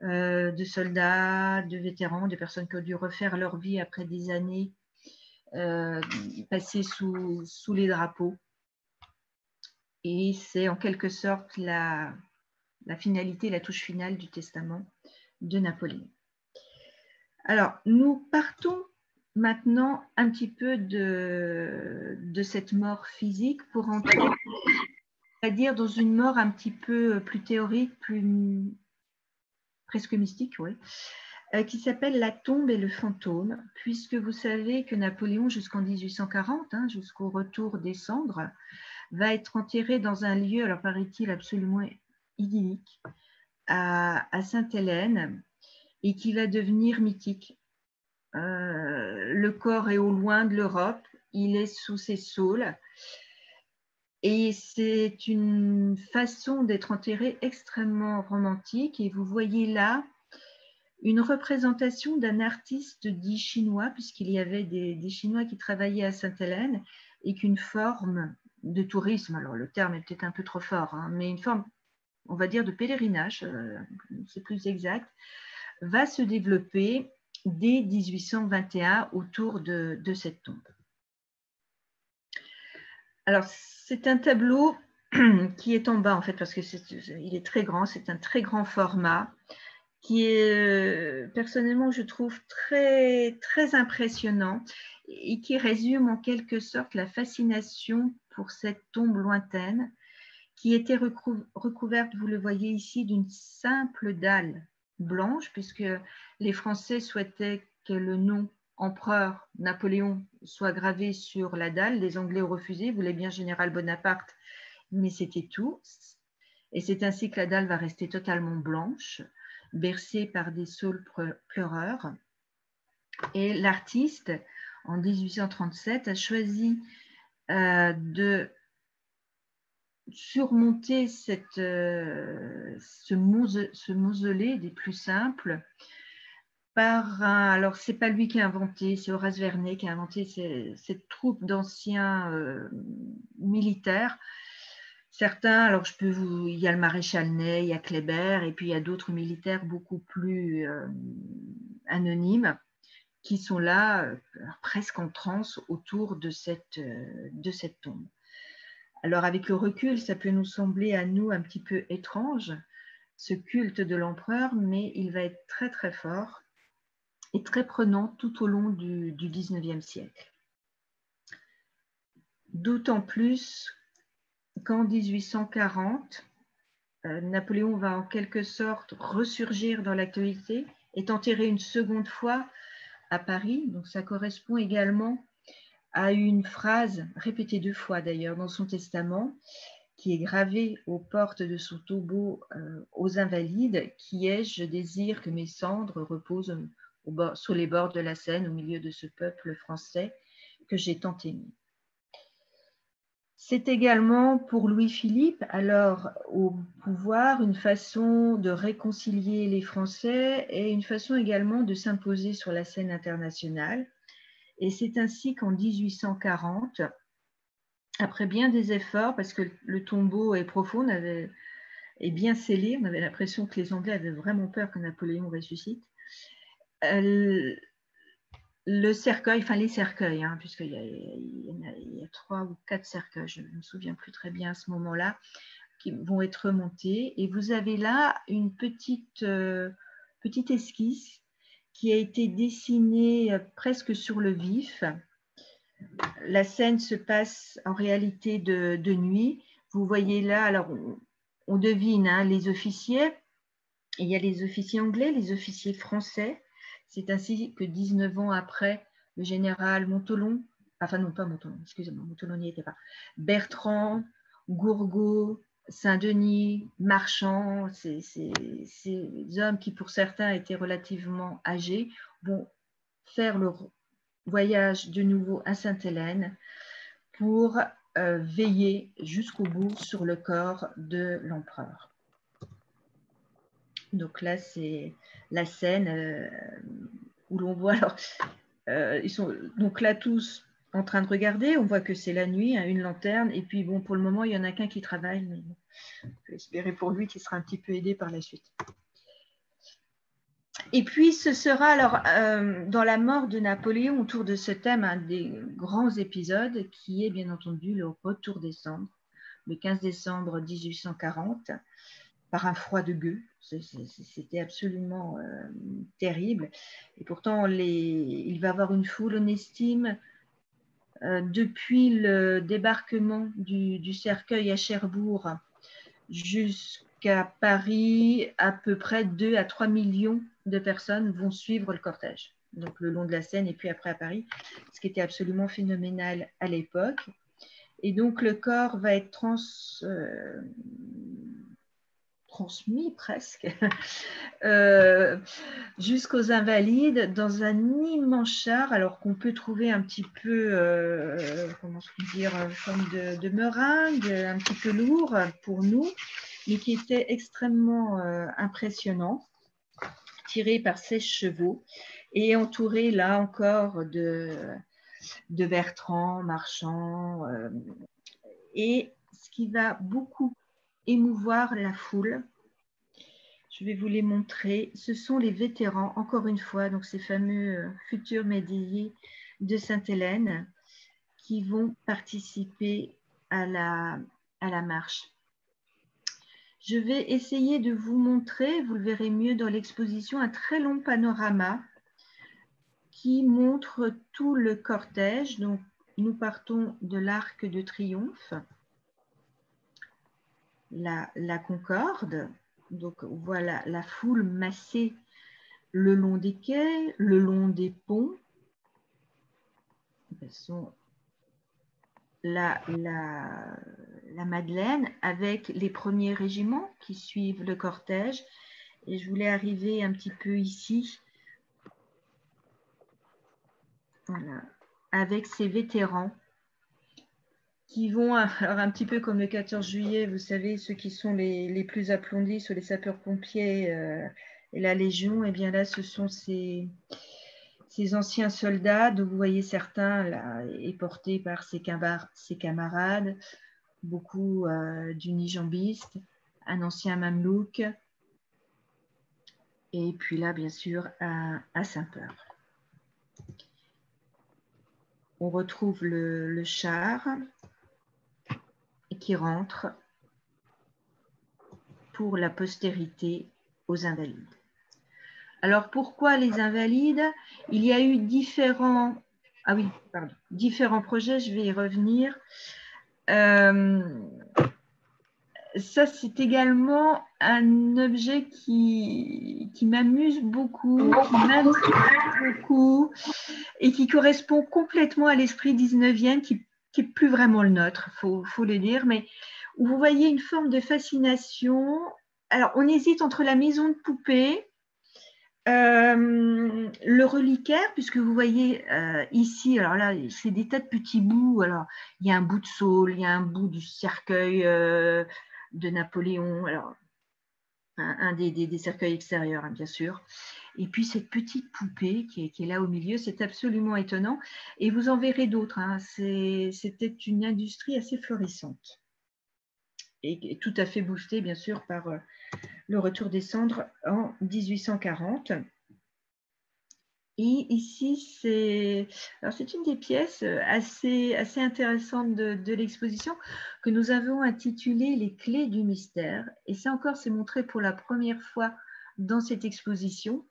de soldats, de vétérans, de personnes qui ont dû refaire leur vie après des années passées sous les drapeaux. Et c'est en quelque sorte la finalité, la touche finale du testament de Napoléon. Alors, nous partons maintenant un petit peu de cette mort physique pour entrer, c'est-à-dire dans une mort un petit peu plus théorique, presque mystique, oui, qui s'appelle la tombe et le fantôme, puisque vous savez que Napoléon, jusqu'en 1840, hein, jusqu'au retour des cendres, va être enterré dans un lieu, alors paraît-il absolument idyllique, à Sainte-Hélène, et qui va devenir mythique. Le corps est au loin de l'Europe, il est sous ses saules et c'est une façon d'être enterré extrêmement romantique. Et vous voyez là une représentation d'un artiste dit chinois, puisqu'il y avait des Chinois qui travaillaient à Sainte-Hélène et qu'une forme de tourisme, alors le terme est peut-être un peu trop fort, hein, mais une forme, on va dire, de pèlerinage, c'est plus exact, va se développer dès 1821 autour de cette tombe. Alors, c'est un tableau qui est en bas, en fait, parce qu'il est très grand, c'est un très grand format, qui est, personnellement, je trouve très, très impressionnant et qui résume en quelque sorte la fascination pour cette tombe lointaine qui était recouverte, vous le voyez ici, d'une simple dalle blanche, puisque les Français souhaitaient que le nom empereur Napoléon soit gravé sur la dalle. Les Anglais ont refusé, voulaient bien général Bonaparte, mais c'était tout. Et c'est ainsi que la dalle va rester totalement blanche, bercée par des saules pleureurs. Et l'artiste, en 1837, a choisi de surmonter ce mausolée des plus simples par alors c'est pas lui qui a inventé, c'est Horace Vernet qui a inventé cette troupe d'anciens militaires. Certains, alors il y a le maréchal Ney, il y a Kléber, et puis il y a d'autres militaires beaucoup plus anonymes qui sont là presque en transe autour de cette tombe. Alors avec le recul, ça peut nous sembler à nous un petit peu étrange, ce culte de l'empereur, mais il va être très très fort et très prenant tout au long du 19e siècle. D'autant plus qu'en 1840, Napoléon va en quelque sorte ressurgir dans l'actualité, est enterré une seconde fois à Paris. Donc ça correspond également à une phrase répétée 2 fois d'ailleurs dans son testament, qui est gravée aux portes de son tombeau aux Invalides, qui est « Je désire que mes cendres reposent sur les bords de la Seine, au milieu de ce peuple français que j'ai tant aimé ». C'est également pour Louis-Philippe, alors au pouvoir, une façon de réconcilier les Français et une façon également de s'imposer sur la scène internationale. Et c'est ainsi qu'en 1840, après bien des efforts, parce que le tombeau est profond, est bien scellé, on avait l'impression que les Anglais avaient vraiment peur que Napoléon ressuscite, le cercueil, enfin les cercueils, hein, puisqu'il y a 3 ou 4 cercueils, je ne me souviens plus très bien à ce moment-là, qui vont être remontés. Et vous avez là une petite esquisse qui a été dessinée presque sur le vif. La scène se passe en réalité de nuit. Vous voyez là, alors on devine hein, les officiers. Il y a les officiers anglais, les officiers français. C'est ainsi que 19 ans après, le général Montholon, enfin non pas Montholon, excusez-moi, Montholon n'y était pas, Bertrand, Gourgaud, Saint-Denis, Marchand, ces hommes qui pour certains étaient relativement âgés, vont faire le voyage de nouveau à Sainte-Hélène pour veiller jusqu'au bout sur le corps de l'empereur. Donc là, c'est la scène où l'on voit, alors, ils sont donc là tous en train de regarder, on voit que c'est la nuit, hein, une lanterne, et puis bon, pour le moment, il n'y en a qu'un qui travaille, mais bon, on peut espérer pour lui qu'il sera un petit peu aidé par la suite. Et puis, ce sera alors, dans la mort de Napoléon, autour de ce thème, un des grands épisodes, qui est bien entendu le retour des cendres, le 15 décembre 1840, par un froid de gueux. C'était absolument terrible. Et pourtant, il va y avoir une foule, on estime, depuis le débarquement du cercueil à Cherbourg jusqu'à Paris, à peu près 2 à 3 millions de personnes vont suivre le cortège, donc le long de la Seine et puis après à Paris, ce qui était absolument phénoménal à l'époque. Et donc le corps va être transmis presque jusqu'aux Invalides dans un immense char, alors qu'on peut trouver un petit peu, comment je peux dire, comme de meringue, un petit peu lourd pour nous, mais qui était extrêmement impressionnant, tiré par 16 chevaux et entouré là encore de Bertrand, Marchand, et ce qui va beaucoup émouvoir la foule, je vais vous les montrer, ce sont les vétérans, encore une fois, donc ces fameux futurs médaillés de Sainte-Hélène qui vont participer à la marche. Je vais essayer de vous montrer, vous le verrez mieux dans l'exposition, un très long panorama qui montre tout le cortège. Donc, nous partons de l'Arc de Triomphe, la Concorde. Donc, voilà la foule massée le long des quais, le long des ponts. La Madeleine avec les premiers régiments qui suivent le cortège. Et je voulais arriver un petit peu ici, voilà, avec ces vétérans qui vont, alors un petit peu comme le 14 juillet, vous savez, ceux qui sont les plus applaudis sur les sapeurs-pompiers et la Légion, et bien là, ce sont ces anciens soldats, dont vous voyez certains là, portés par ses camarades, beaucoup d'unijambistes, un ancien mamelouk, et puis là, bien sûr, à Saint-Peur. On retrouve le char qui rentre pour la postérité aux Invalides. Alors, pourquoi les Invalides? Il y a eu différents projets, je vais y revenir. ça, c'est également un objet qui m'amuse beaucoup, qui m'intrigue beaucoup et qui correspond complètement à l'esprit 19e, qui n'est plus vraiment le nôtre, faut le dire, mais où vous voyez une forme de fascination. Alors, on hésite entre la maison de poupée, le reliquaire, puisque vous voyez ici, alors là, c'est des tas de petits bouts. Alors, il y a un bout de saule, il y a un bout du cercueil de Napoléon, alors un des cercueils extérieurs, hein, bien sûr. Et puis cette petite poupée qui est là au milieu, c'est absolument étonnant. Et vous en verrez d'autres. Hein. C'était une industrie assez florissante et tout à fait boostée, bien sûr, par le retour des cendres en 1840. Et ici, c'est une des pièces assez intéressantes de l'exposition que nous avons intitulée « Les clés du mystère ». Et ça encore, c'est montré pour la première fois dans cette exposition.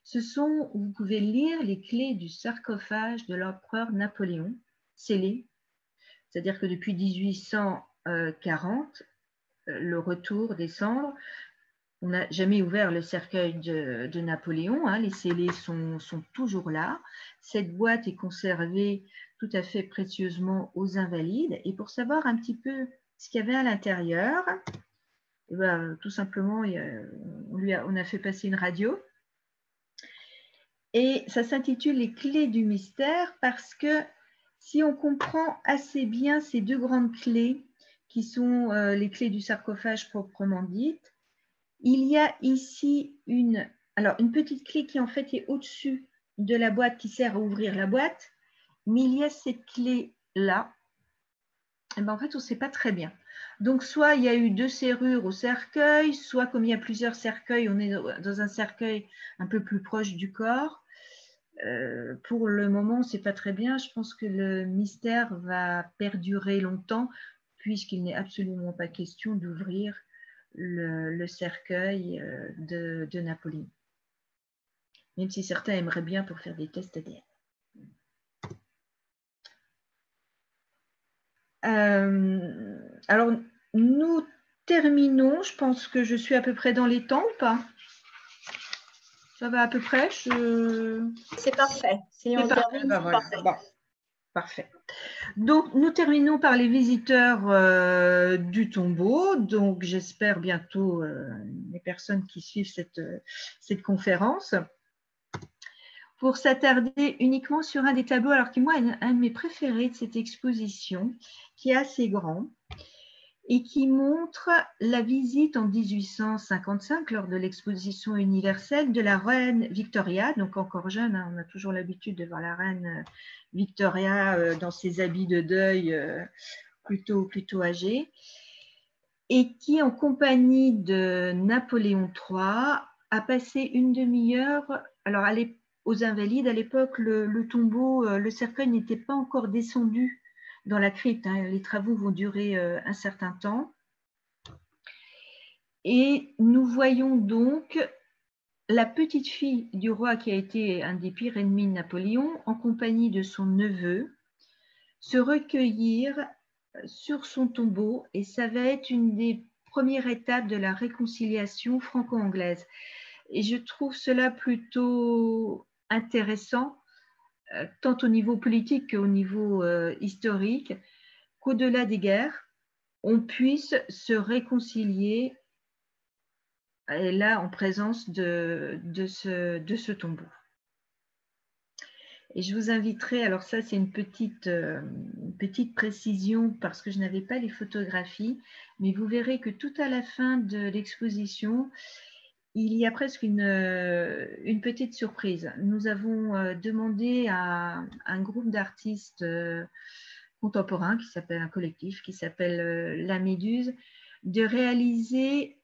Ce sont, vous pouvez lire les clés du sarcophage de l'empereur Napoléon, scellées. C'est-à-dire que depuis 1840, le retour des cendres, on n'a jamais ouvert le cercueil de Napoléon, hein, les scellés sont toujours là. Cette boîte est conservée tout à fait précieusement aux Invalides. Et pour savoir un petit peu ce qu'il y avait à l'intérieur, eh ben, tout simplement, on a fait passer une radio. Et ça s'intitule « Les clés du mystère » parce que si on comprend assez bien ces deux grandes clés, qui sont les clés du sarcophage proprement dites, il y a ici une petite clé qui en fait est au-dessus de la boîte qui sert à ouvrir la boîte, mais il y a cette clé-là. Et ben en fait, on ne sait pas très bien. Donc, soit il y a eu 2 serrures au cercueil, soit comme il y a plusieurs cercueils, on est dans un cercueil un peu plus proche du corps. Pour le moment, on ne sait pas très bien. Je pense que le mystère va perdurer longtemps puisqu'il n'est absolument pas question d'ouvrir le cercueil de Napoléon. Même si certains aimeraient bien pour faire des tests ADN. Alors, nous terminons. Je pense que je suis à peu près dans les temps ou pas? Ça va à peu près? C'est parfait. Si on termine, c'est parfait. Bon, parfait. Donc, nous terminons par les visiteurs du tombeau. Donc, j'espère bientôt les personnes qui suivent cette conférence. Pour s'attarder uniquement sur un des tableaux, alors qui, moi, est un de mes préférés de cette exposition, qui est assez grand et qui montre la visite en 1855, lors de l'exposition universelle, de la reine Victoria, donc encore jeune, hein, on a toujours l'habitude de voir la reine Victoria dans ses habits de deuil plutôt âgée, et qui, en compagnie de Napoléon III, a passé une demi-heure. Alors, aux Invalides, à l'époque, le tombeau, le cercueil n'était pas encore descendu dans la crypte. Hein. Les travaux vont durer un certain temps. Et nous voyons donc la petite fille du roi, qui a été un des pires ennemis de Napoléon, en compagnie de son neveu, se recueillir sur son tombeau, et ça va être une des premières étapes de la réconciliation franco-anglaise. Et je trouve cela plutôt intéressant, tant au niveau politique qu'au niveau historique, qu'au-delà des guerres, on puisse se réconcilier, et là en présence de ce tombeau. Et je vous inviterai, alors ça c'est une petite précision parce que je n'avais pas les photographies, mais vous verrez que tout à la fin de l'exposition, il y a presque une petite surprise. Nous avons demandé à un groupe d'artistes contemporains, un collectif qui s'appelle La Méduse, de réaliser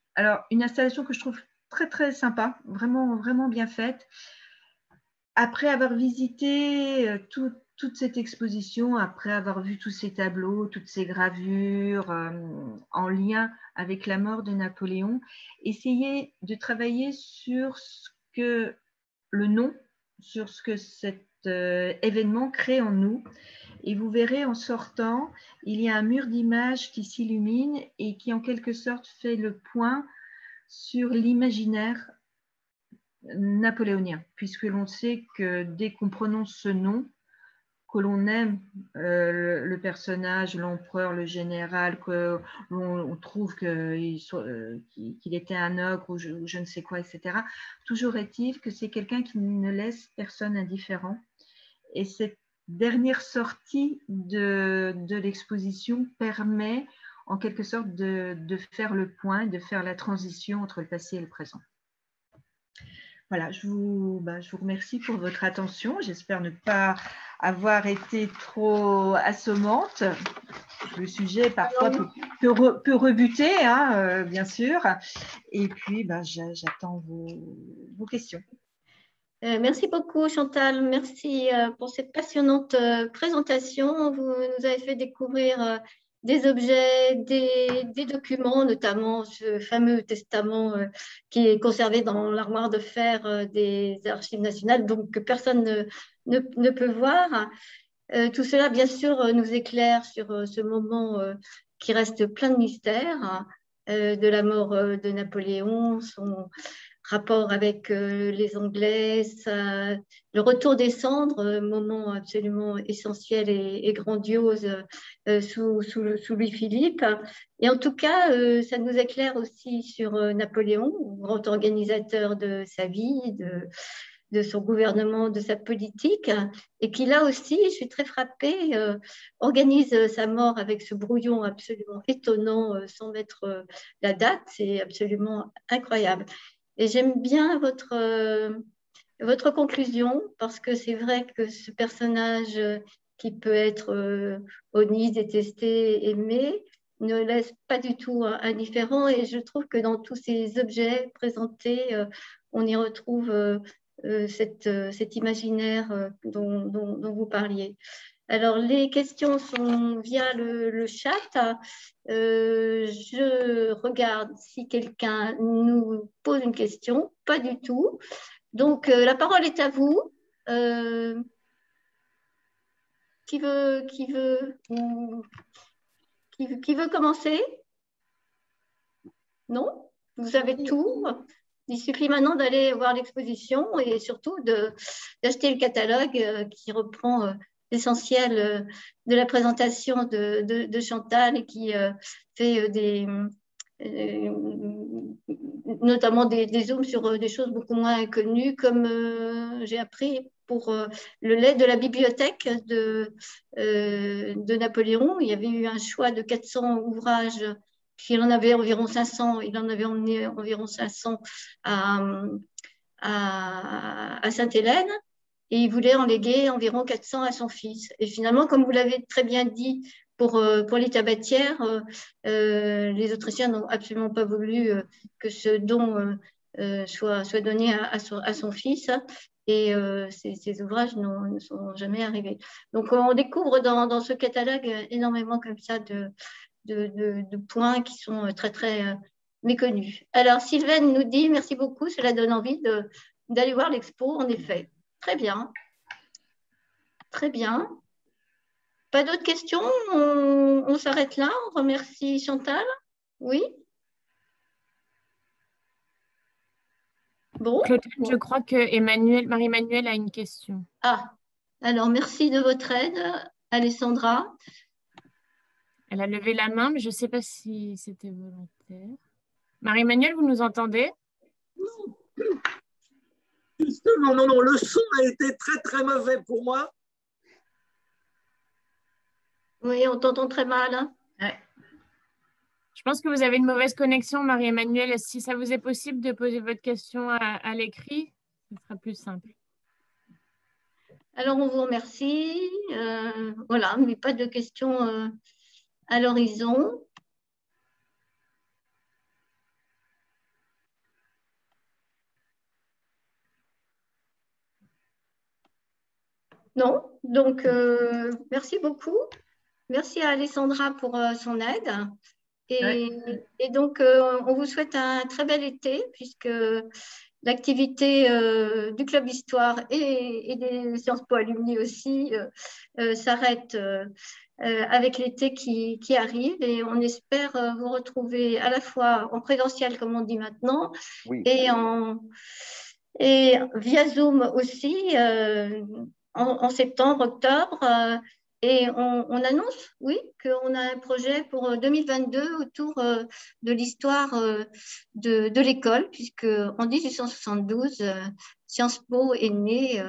une installation que je trouve très très sympa, vraiment, vraiment bien faite. Après avoir visité toute cette exposition, après avoir vu tous ces tableaux, toutes ces gravures en lien avec la mort de Napoléon, essayer de travailler sur ce que le nom, sur ce que cette événement crée en nous. Et vous verrez, en sortant, il y a un mur d'images qui s'illumine et qui, en quelque sorte, fait le point sur l'imaginaire napoléonien, puisque l'on sait que dès qu'on prononce ce nom, que l'on aime le personnage, l'empereur, le général, que l'on trouve qu'il était un ogre ou je ne sais quoi, etc. Toujours est-il que c'est quelqu'un qui ne laisse personne indifférent. Et cette dernière sortie de l'exposition permet en quelque sorte de faire le point, de faire la transition entre le passé et le présent. Voilà, je vous remercie pour votre attention. J'espère ne pas avoir été trop assommante. Le sujet parfois peut rebuter, hein, bien sûr. Et puis, j'attends vos questions. Merci beaucoup, Chantal. Merci pour cette passionnante présentation. Vous nous avez fait découvrir des objets, des documents, notamment ce fameux testament qui est conservé dans l'armoire de fer des Archives nationales, donc que personne ne peut voir. Tout cela, bien sûr, nous éclaire sur ce moment qui reste plein de mystères, de la mort de Napoléon, son rapport avec les Anglais, le retour des cendres, moment absolument essentiel et grandiose sous Louis-Philippe. Et en tout cas, ça nous éclaire aussi sur Napoléon, grand organisateur de sa vie, de son gouvernement, de sa politique, et qui là aussi, je suis très frappée, organise sa mort avec ce brouillon absolument étonnant, sans mettre la date, c'est absolument incroyable. Et j'aime bien votre conclusion, parce que c'est vrai que ce personnage qui peut être honni, détesté, aimé, ne laisse pas du tout indifférent. Et je trouve que dans tous ces objets présentés, on y retrouve cet imaginaire dont vous parliez. Alors, les questions sont via le chat. Je regarde si quelqu'un nous pose une question. Pas du tout. Donc, la parole est à vous. Qui veut commencer? Non? Vous avez tout. Il suffit maintenant d'aller voir l'exposition et surtout d'acheter le catalogue qui reprend l'essentiel de la présentation de Chantal et qui fait notamment des zooms sur des choses beaucoup moins connues, comme j'ai appris pour le lait de la bibliothèque de Napoléon. Il y avait eu un choix de 400 ouvrages. Il en avait environ 500, il en avait emmené environ 500 à Sainte-Hélène et il voulait en léguer environ 400 à son fils. Et finalement, comme vous l'avez très bien dit, pour les tabatières, les Autrichiens n'ont absolument pas voulu que ce don soit donné à son fils. Et ces ouvrages ne sont jamais arrivés. Donc, on découvre dans ce catalogue énormément comme ça de points qui sont très, très méconnus. Alors, Sylvaine nous dit, merci beaucoup, cela donne envie d'aller voir l'expo, en effet. Très bien. Très bien. Pas d'autres questions? On s'arrête là. On remercie Chantal. Oui? Bon. Clotilde, je crois que Marie-Emmanuelle a une question. Ah, alors merci de votre aide, Alessandra. Elle a levé la main, mais je ne sais pas si c'était volontaire. Marie-Emmanuelle, vous nous entendez? Justement, non, le son a été très, très mauvais pour moi. Oui, on t'entend très mal. Ouais. Je pense que vous avez une mauvaise connexion, Marie-Emmanuelle. Si ça vous est possible de poser votre question à l'écrit, ce sera plus simple. Alors, on vous remercie. Voilà, mais pas de questions à l'horizon. Non, donc merci beaucoup. Merci à Alessandra pour son aide. Et donc, on vous souhaite un très bel été, puisque l'activité du Club Histoire et des Sciences Po Alumni aussi s'arrête avec l'été qui arrive. Et on espère vous retrouver à la fois en présentiel, comme on dit maintenant, Oui. et via Zoom aussi en septembre, octobre. Et on annonce, oui, qu'on a un projet pour 2022 autour de l'histoire de l'école, puisque en 1872, Sciences Po est né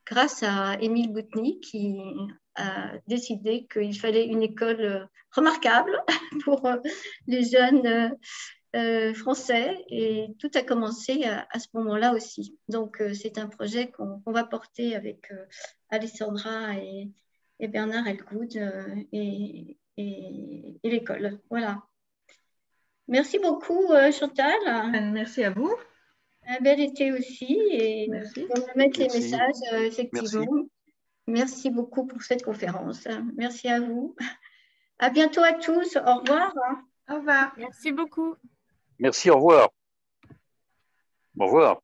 grâce à Émile Boutny, qui a décidé qu'il fallait une école remarquable pour les jeunes français, et tout a commencé à ce moment-là aussi. Donc, c'est un projet qu'on va porter avec Alessandra et Bernard Elgood et l'école. Voilà. Merci beaucoup, Chantal. Merci à vous. Un bel été aussi. Et Merci. on va mettre les Merci. messages, effectivement. Merci beaucoup pour cette conférence. Merci à vous. À bientôt à tous. Au revoir. Au revoir. Merci beaucoup. Merci, au revoir. Au revoir.